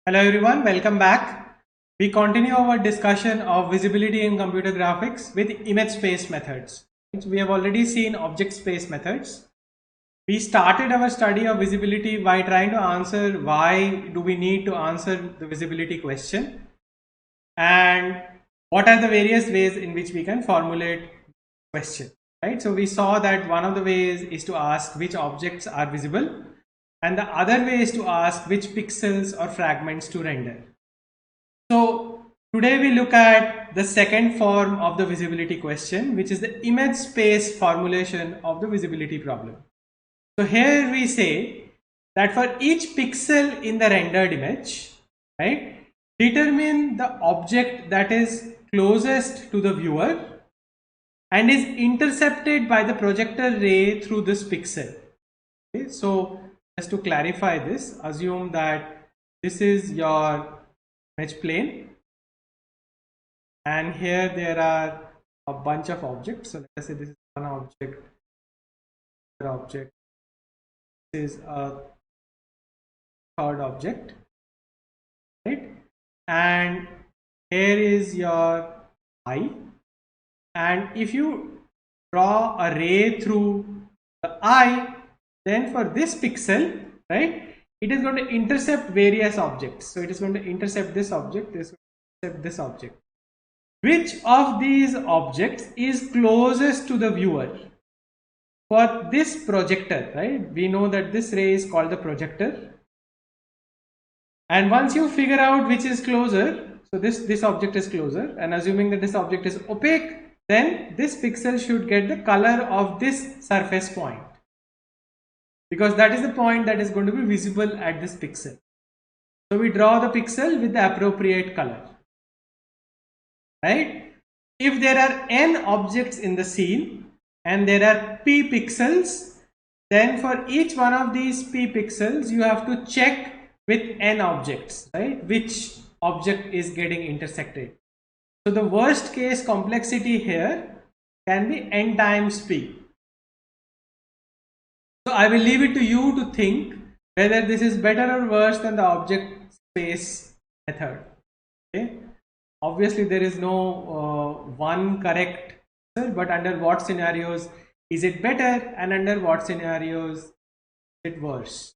Hello everyone, welcome back. We continue our discussion of visibility in computer graphics with image space methods. We have already seen object space methods. We started our study of visibility by trying to answer why do we need to answer the visibility question and what are the various ways in which we can formulate question, right? So we saw that one of the ways is to ask which objects are visible and the other way is to ask which pixels or fragments to render. So today we look at the second form of the visibility question, which is the image space formulation of the visibility problem. So here we say that for each pixel in the rendered image, right, determine the object that is closest to the viewer and is intercepted by the projector ray through this pixel. Okay, so just to clarify this, assume that this is your image plane and here there are a bunch of objects. So let us say this is one object, another object, this is a third object, right? And here is your eye, and if you draw a ray through the eye, then for this pixel, right, it is going to intercept various objects. So it is going to intercept this object, this object. Which of these objects is closest to the viewer? For this projector, right, we know that this ray is called the projector. And once you figure out which is closer, so this object is closer, and assuming that this object is opaque, then this pixel should get the color of this surface point, because that is the point that is going to be visible at this pixel. So we draw the pixel with the appropriate color, right? If there are n objects in the scene and there are p pixels, then for each one of these p pixels you have to check with n objects, right, which object is getting intersected. So the worst case complexity here can be n times p. So I will leave it to you to think whether this is better or worse than the object space method. Okay, obviously there is no one correct answer, but under what scenarios is it better and under what scenarios is it worse?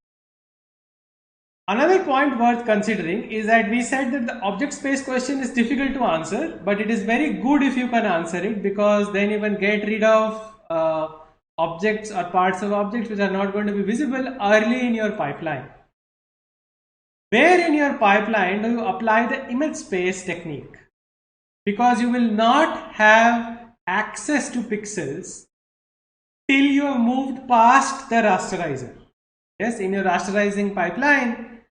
Another point worth considering is that we said that the object space question is difficult to answer, but it is very good if you can answer it, because then you can get rid of objects or parts of objects which are not going to be visible early in your pipeline. Where in your pipeline do you apply the image space technique? Because you will not have access to pixels till you have moved past the rasterizer. Yes, in your rasterizing pipeline,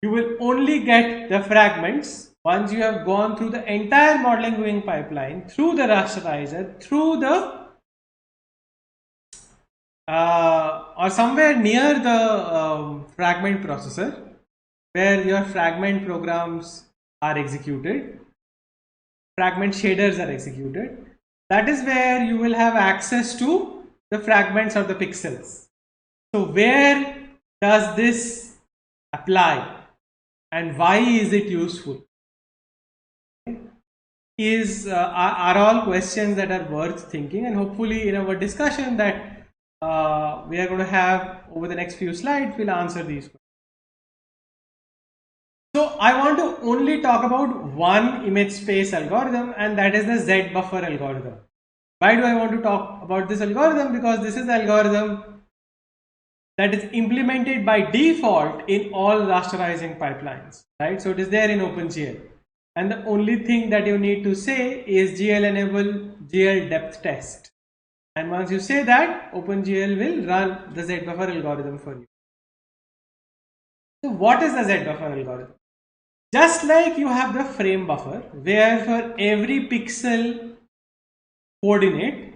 you will only get the fragments once you have gone through the entire modeling viewing pipeline, through the rasterizer, through the or somewhere near the fragment processor, where your fragment programs are executed, fragment shaders are executed. That is where you will have access to the fragments of the pixels. So where does this apply and why is it useful? Are all questions that are worth thinking, and hopefully in our discussion that we are going to have over the next few slides, we'll answer these questions. So I want to only talk about one image space algorithm, and that is the Z buffer algorithm. Why do I want to talk about this algorithm? Because this is the algorithm that is implemented by default in all rasterizing pipelines, right? So it is there in OpenGL. And the only thing that you need to say is GL enable GL depth test. And once you say that, OpenGL will run the Z buffer algorithm for you. So what is the Z buffer algorithm? Just like you have the frame buffer, where for every pixel coordinate,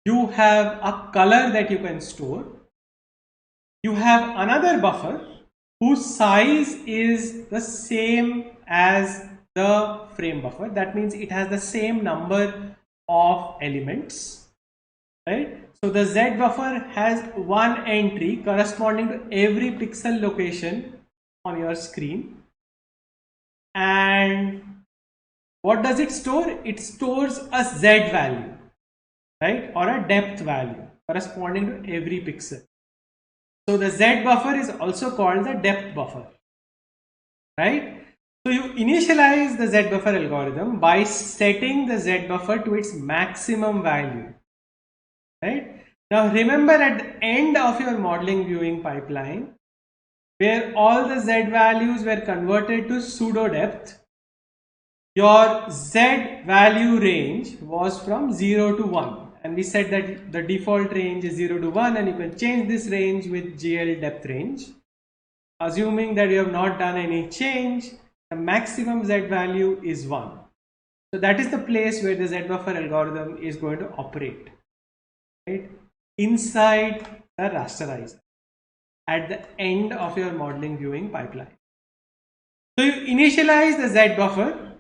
you have a color that you can store. You have another buffer whose size is the same as the frame buffer. That means it has the same number of elements, right? So the Z buffer has one entry corresponding to every pixel location on your screen. And what does it store? It stores a Z value, right, or a depth value corresponding to every pixel. So the Z buffer is also called the depth buffer, right? So you initialize the Z buffer algorithm by setting the Z buffer to its maximum value, right? Now remember, at the end of your modeling viewing pipeline, where all the Z values were converted to pseudo depth, your Z value range was from 0 to 1, and we said that the default range is 0 to 1, and you can change this range with GL depth range. Assuming that you have not done any change, the maximum Z value is 1. So that is the place where the Z buffer algorithm is going to operate, right? Inside the rasterizer at the end of your modeling viewing pipeline. So you initialize the Z buffer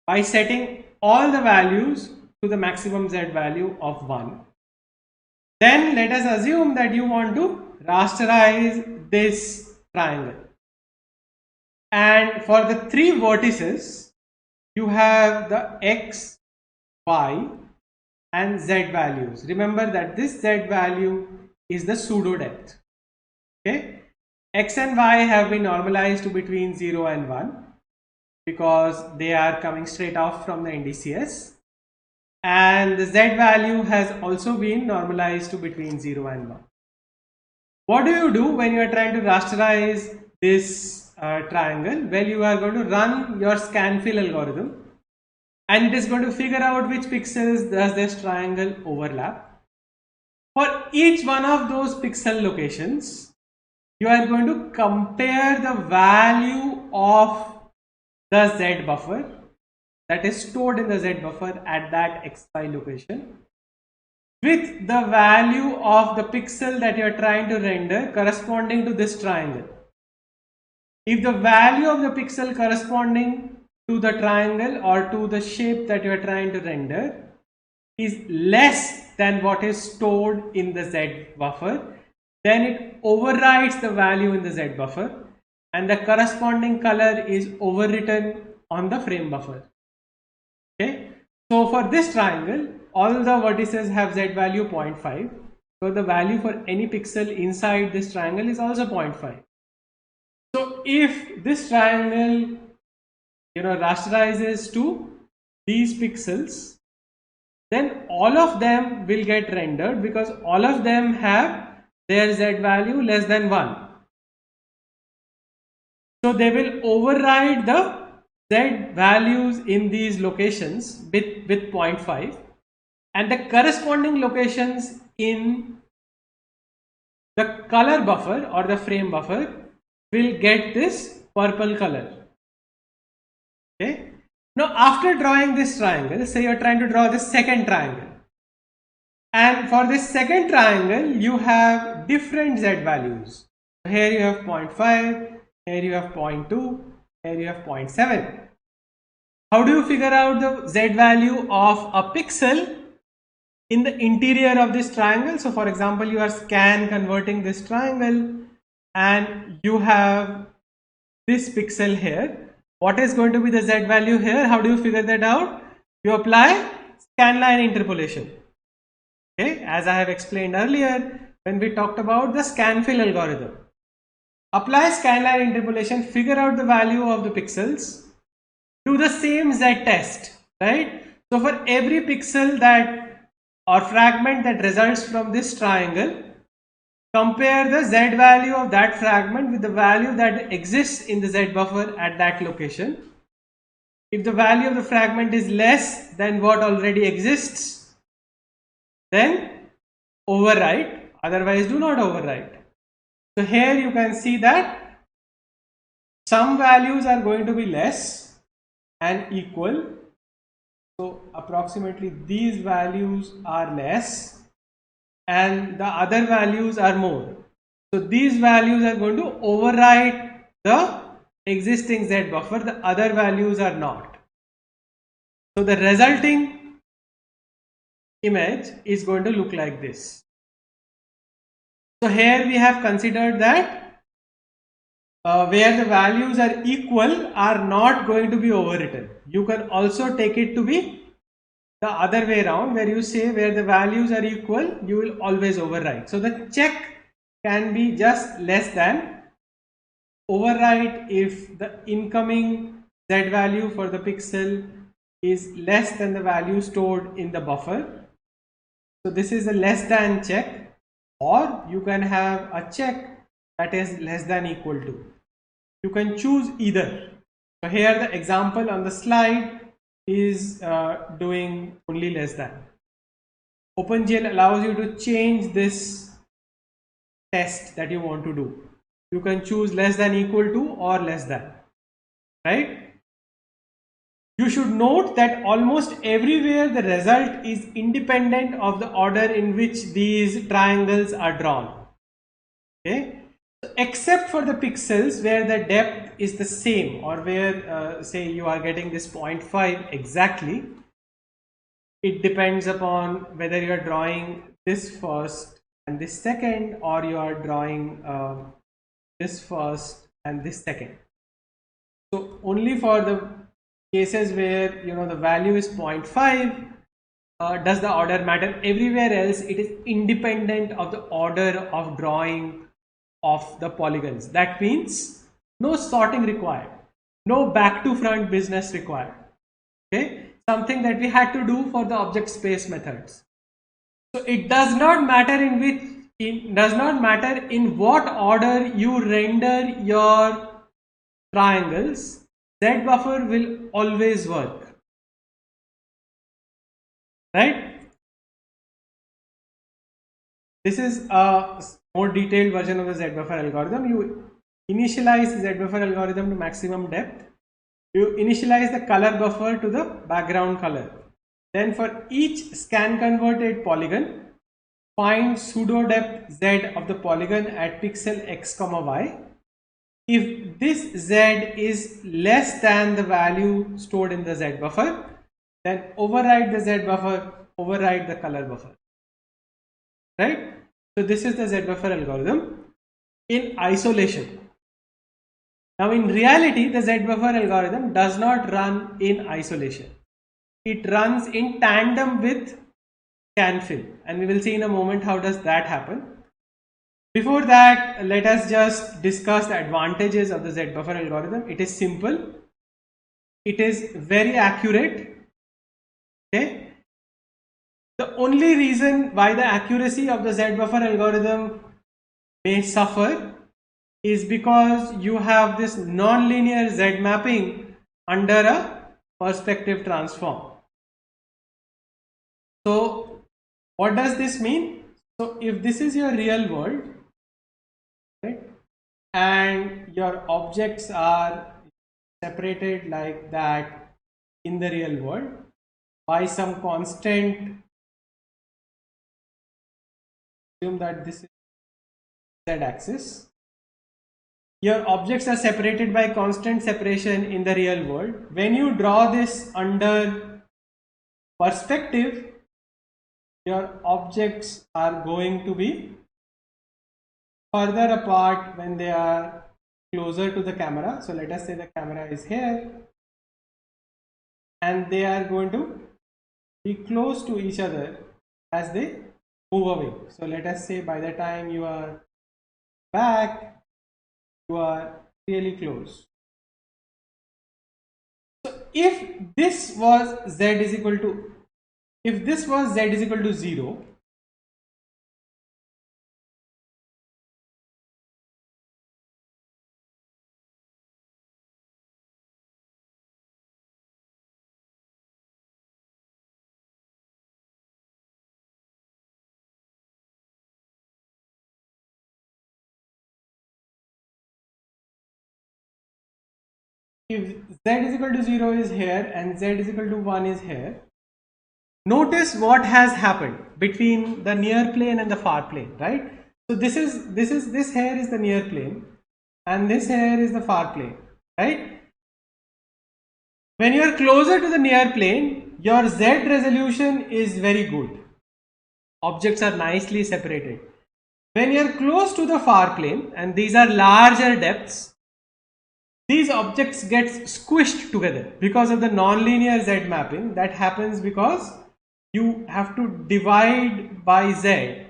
by setting all the values to the maximum Z value of 1. Then let us assume that you want to rasterize this triangle. And for the 3 vertices, you have the X, Y and Z values. Remember that this Z value is the pseudo depth. Okay, X and Y have been normalized to between 0 and 1 because they are coming straight off from the NDCS, and the Z value has also been normalized to between 0 and 1. What do you do when you are trying to rasterize this triangle? Well, you are going to run your scan-fill algorithm, and it is going to figure out which pixels does this triangle overlap. For each one of those pixel locations, you are going to compare the value of the Z buffer that is stored in the Z buffer at that XY location with the value of the pixel that you are trying to render corresponding to this triangle. If the value of the pixel corresponding to the triangle or to the shape that you are trying to render is less than what is stored in the Z buffer, then it overwrites the value in the Z buffer and the corresponding color is overwritten on the frame buffer. Okay, so for this triangle, all the vertices have Z value 0.5. So the value for any pixel inside this triangle is also 0.5. So if this triangle, rasterizes to these pixels, then all of them will get rendered because all of them have their Z value less than 1. So they will override the Z values in these locations with 0.5, and the corresponding locations in the color buffer or the frame buffer will get this purple color. Okay. Now after drawing this triangle, say you are trying to draw the second triangle, and for this second triangle you have different Z values. Here you have 0.5, here you have 0.2, here you have 0.7. How do you figure out the Z value of a pixel in the interior of this triangle? So for example, you are scan converting this triangle and you have this pixel here. What is going to be the Z value here? How do you figure that out? You apply scanline interpolation. Okay, as I have explained earlier when we talked about the scan-fill algorithm. Apply scanline interpolation, figure out the value of the pixels, do the same Z test, right? So for every pixel that or fragment that results from this triangle, compare the Z value of that fragment with the value that exists in the Z buffer at that location. If the value of the fragment is less than what already exists, then overwrite, otherwise do not overwrite. So here you can see that some values are going to be less and equal. So approximately these values are less and the other values are more. So these values are going to override the existing Z buffer, the other values are not. So the resulting image is going to look like this. So here we have considered that where the values are equal are not going to be overwritten. You can also take it to be the other way around, where you say where the values are equal, you will always overwrite. So the check can be just less than, overwrite if the incoming Z value for the pixel is less than the value stored in the buffer. So this is a less than check, or you can have a check that is less than equal to. You can choose either. So here the example on the slide is doing only less than. OpenGL allows you to change this test that you want to do. You can choose less than equal to or less than, right? You should note that almost everywhere the result is independent of the order in which these triangles are drawn. Okay, except for the pixels where the depth is the same, or where say you are getting this 0.5 exactly. It depends upon whether you are drawing this first and this second, or you are drawing this first and this second. So only for the cases where the value is 0.5 does the order matter. Everywhere else it is independent of the order of drawing of the polygons. That means no sorting required, no back to front business required. Okay, something that we had to do for the object space methods. So it does not matter in what order you render your triangles, Z buffer will always work, right? This is a more detailed version of the Z buffer algorithm. You initialize the Z buffer algorithm to maximum depth. You initialize the color buffer to the background color. Then for each scan converted polygon, find pseudo depth Z of the polygon at pixel x, y. If this Z is less than the value stored in the Z buffer, then override the Z buffer, override the color buffer, right? So this is the Z buffer algorithm in isolation. Now in reality, the Z buffer algorithm does not run in isolation. It runs in tandem with scanfill, and we will see in a moment how does that happen. Before that, let us just discuss the advantages of the Z buffer algorithm. It is simple. It is very accurate. Okay. The only reason why the accuracy of the Z buffer algorithm may suffer is because you have this non-linear Z mapping under a perspective transform. So what does this mean? So if this is your real world, right, and your objects are separated like that in the real world by some constant, assume that this is Z axis. Your objects are separated by constant separation in the real world. When you draw this under perspective, your objects are going to be further apart when they are closer to the camera. So let us say the camera is here and they are going to be close to each other as they move away. So let us say by the time you are back, you are really close. So if this was Z is equal to, if this was Z is equal to 0, if Z is equal to 0 is here and Z is equal to 1 is here, notice what has happened between the near plane and the far plane, right? So this here is the near plane and this here is the far plane, right? When you are closer to the near plane, your Z resolution is very good. Objects are nicely separated. When you are close to the far plane, and these are larger depths, these objects get squished together because of the nonlinear Z mapping. That happens because you have to divide by Z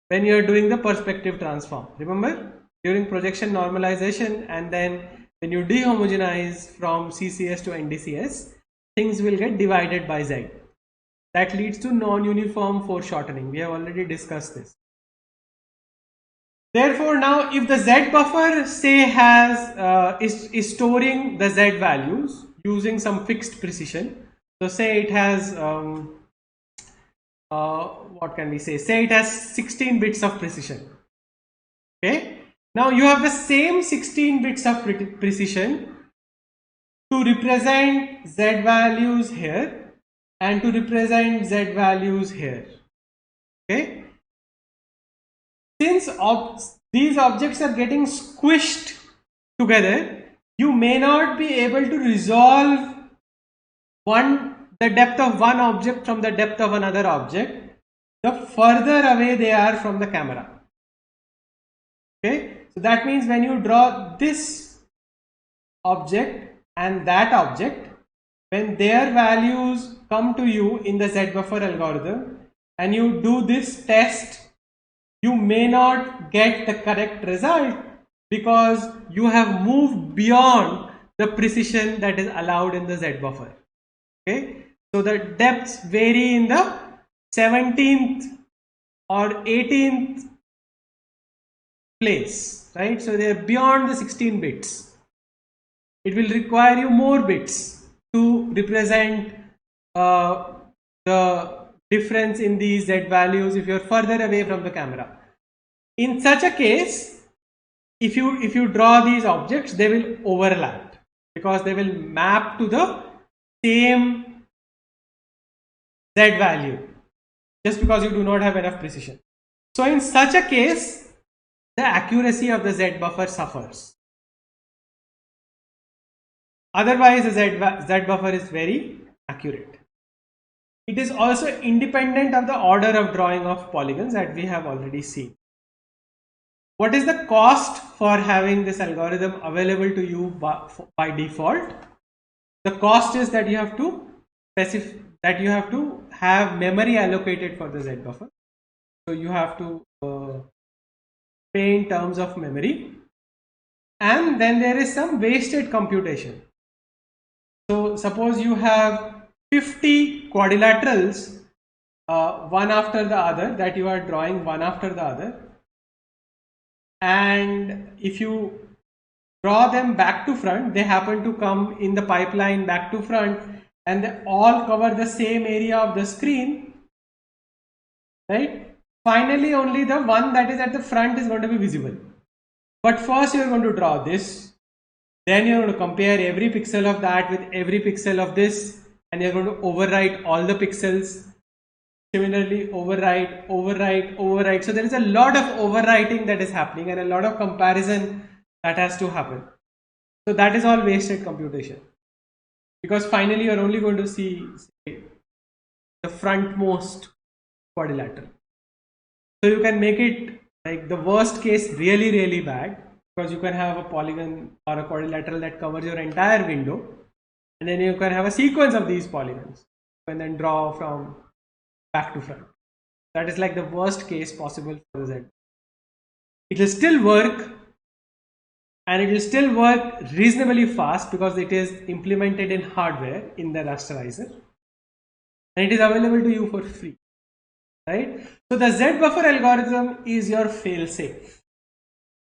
when you are doing the perspective transform. Remember, during projection normalization and then when you dehomogenize from CCS to NDCS, things will get divided by Z. That leads to non-uniform foreshortening. We have already discussed this. Therefore, now if the Z buffer say is storing the Z values using some fixed precision, so say it has what can we say? Say it has 16 bits of precision. Okay. Now you have the same 16 bits of precision to represent Z values here and to represent Z values here. Okay. Since these objects are getting squished together, you may not be able to resolve the depth of one object from the depth of another object the further away they are from the camera. Okay, so that means when you draw this object and that object, when their values come to you in the Z buffer algorithm and you do this test, you may not get the correct result because you have moved beyond the precision that is allowed in the Z buffer. Okay, so the depths vary in the 17th or 18th place, right? So they are beyond the 16 bits. It will require you more bits to represent the difference in these Z values if you are further away from the camera. In such a case, if you draw these objects, they will overlap because they will map to the same Z value just because you do not have enough precision. So in such a case, the accuracy of the Z buffer suffers. Otherwise, the Z buffer is very accurate. It is also independent of the order of drawing of polygons that we have already seen. What is the cost for having this algorithm available to you by default? The cost is that you have to have memory allocated for the Z buffer. So you have to pay in terms of memory, and then there is some wasted computation. So suppose you have 50 quadrilaterals, one after the other, that you are drawing one after the other, and if you draw them back to front, they happen to come in the pipeline back to front and they all cover the same area of the screen, right? Finally, only the one that is at the front is going to be visible. But first you are going to draw this, then you are going to compare every pixel of that with every pixel of this, and you are going to overwrite all the pixels. Similarly, overwrite. So there is a lot of overwriting that is happening and a lot of comparison that has to happen. So that is all wasted computation, because finally you are only going to see, say, the frontmost quadrilateral. So you can make it like the worst case really, really bad, because you can have a polygon or a quadrilateral that covers your entire window, and then you can have a sequence of these polygons and then draw from back to front. That is like the worst case possible for the Z. It will still work, and it will still work reasonably fast because it is implemented in hardware in the rasterizer, and it is available to you for free, right? So the Z buffer algorithm is your fail-safe.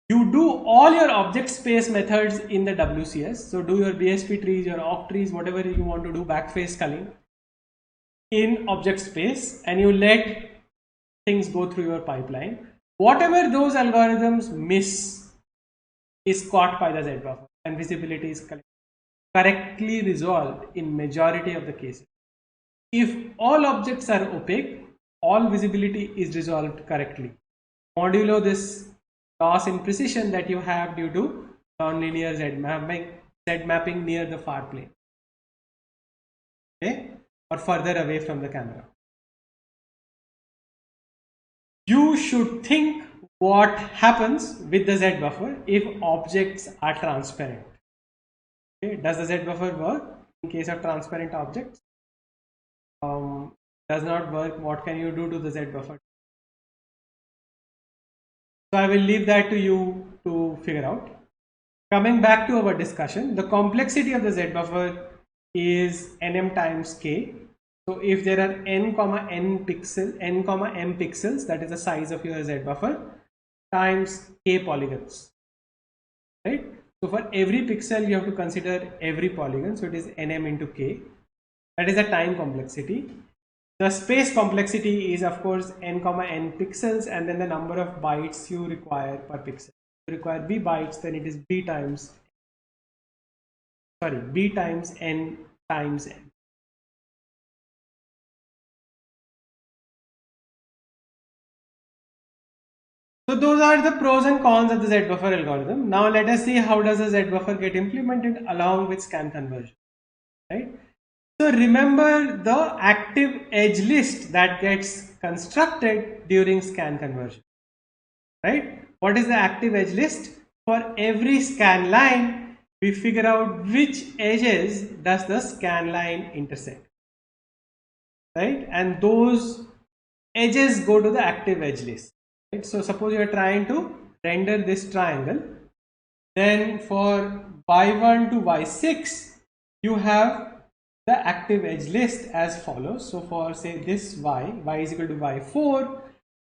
You do all your object space methods in the WCS. So do your BSP trees, your octrees, whatever you want to do, backface culling in object space, and you let things go through your pipeline. Whatever those algorithms miss is caught by the Z buffer, and visibility is correctly resolved in majority of the cases. If all objects are opaque, all visibility is resolved correctly, modulo this loss in precision that you have due to nonlinear Z mapping near the far plane, okay, or further away from the camera. You should think what happens with the Z buffer if objects are transparent. Okay, does the Z buffer work in case of transparent objects? Does not work. What can you do to the Z buffer? So I will leave that to you to figure out. Coming back to our discussion, the complexity of the Z buffer is nm times k. So if there are n comma m pixels, that is the size of your Z buffer, times k polygons, right? So for every pixel you have to consider every polygon, so it is nm into k. That is the time complexity. The space complexity is of course n comma n pixels, and then the number of bytes you require per pixel. If you require b bytes, then it is b times n times n. So those are the pros and cons of the Z buffer algorithm. Now let us see how does the Z buffer get implemented along with scan conversion, right? So remember the active edge list that gets constructed during scan conversion, right? What is the active edge list? For every scan line, we figure out which edges does the scan line intersect, right? And those edges go to the active edge list, right? So suppose you are trying to render this triangle, then for y1 to y6, you have the active edge list as follows. So for say this y is equal to y4,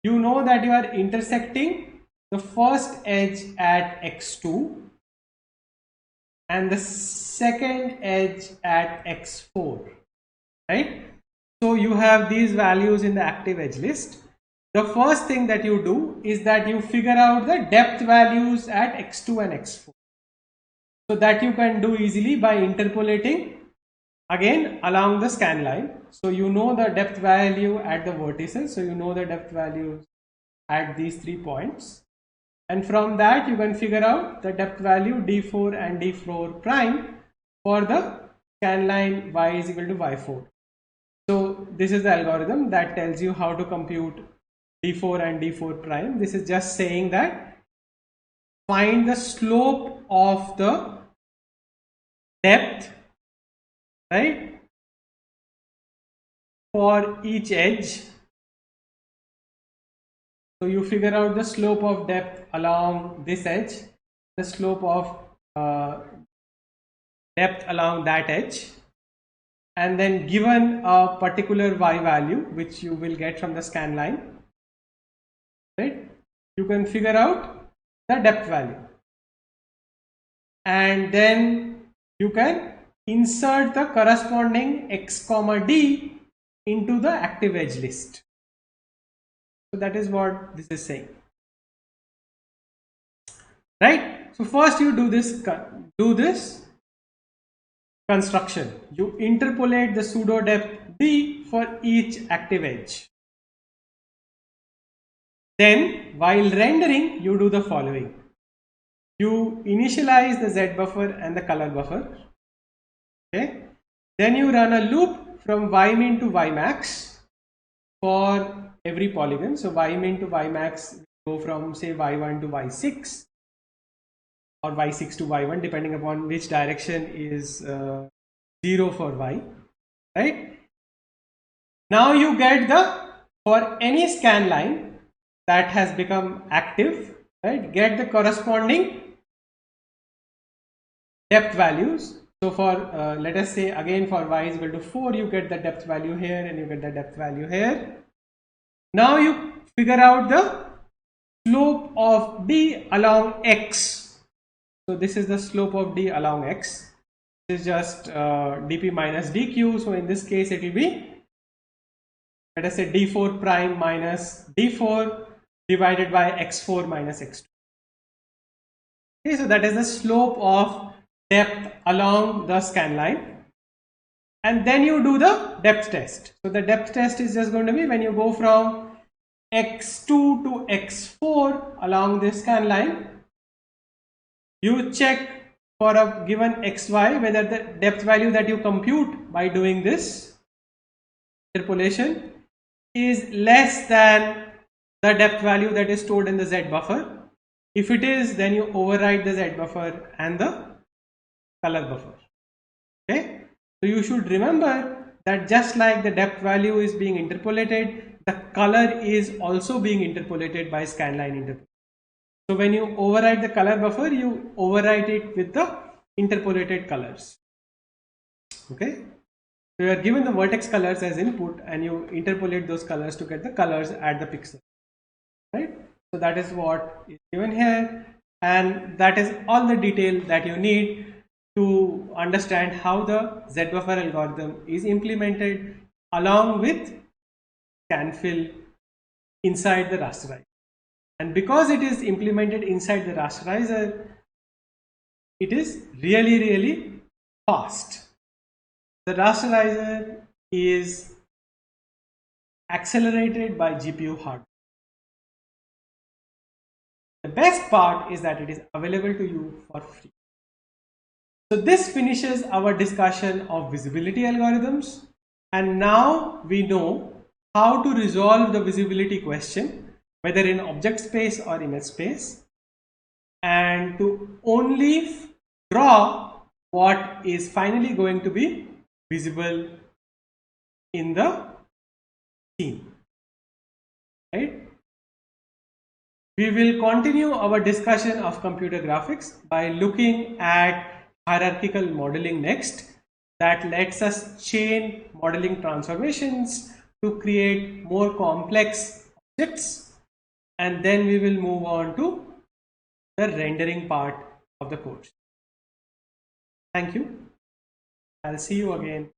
you know that you are intersecting the first edge at x2 and the second edge at x4, right? So you have these values in the active edge list. The first thing that you do is that you figure out the depth values at x2 and x4. So that you can do easily by interpolating again along the scan line. So you know the depth value at the vertices, so you know the depth values at these 3 points, and from that you can figure out the depth value d4 and d4 prime for the scan line y is equal to y4. So this is the algorithm that tells you how to compute d4 and d4 prime. This is just saying that find the slope of the depth, right, for each edge. So you figure out the slope of depth along this edge, the slope of depth along that edge, and then given a particular y value which you will get from the scan line, right, you can figure out the depth value, and then you can insert the corresponding x comma d into the active edge list. So that is what this is saying, right? So first you do this construction. You interpolate the pseudo depth d for each active edge. Then while rendering, you do the following. You initialize the Z buffer and the color buffer. Okay. Then you run a loop from ymin to ymax for every polygon. So ymin to ymax go from say y1 to y6 or y6 to y1 depending upon which direction is 0 for y, right? Now you get the, for any scan line that has become active, right, get the corresponding depth values. So for let us say again for y is equal to 4, you get the depth value here and you get the depth value here. Now you figure out the slope of d along x. So this is the slope of d along x. This is just dp minus dq. So in this case it will be, let us say d4 prime minus d4 divided by x4 minus x2. Okay, so that is the slope of depth along the scan line, and then you do the depth test. So the depth test is just going to be when you go from x2 to x4 along this scan line, you check for a given xy whether the depth value that you compute by doing this interpolation is less than the depth value that is stored in the Z buffer. If it is, then you override the Z buffer and the color buffer. Okay, so you should remember that just like the depth value is being interpolated, the color is also being interpolated by scanline interpolation. So when you override the color buffer, you overwrite it with the interpolated colors. Okay, so you are given the vertex colors as input and you interpolate those colors to get the colors at the pixel, right? So that is what is given here, and that is all the detail that you need to understand how the Z-buffer algorithm is implemented along with scanfill inside the rasterizer. And because it is implemented inside the rasterizer, it is really fast. The rasterizer is accelerated by GPU hardware. The best part is that it is available to you for free. So this finishes our discussion of visibility algorithms, and now we know how to resolve the visibility question, whether in object space or image space, and to only draw what is finally going to be visible in the scene, right? We will continue our discussion of computer graphics by looking at hierarchical modeling next. That lets us chain modeling transformations to create more complex objects, and then we will move on to the rendering part of the course. Thank you. I'll see you again.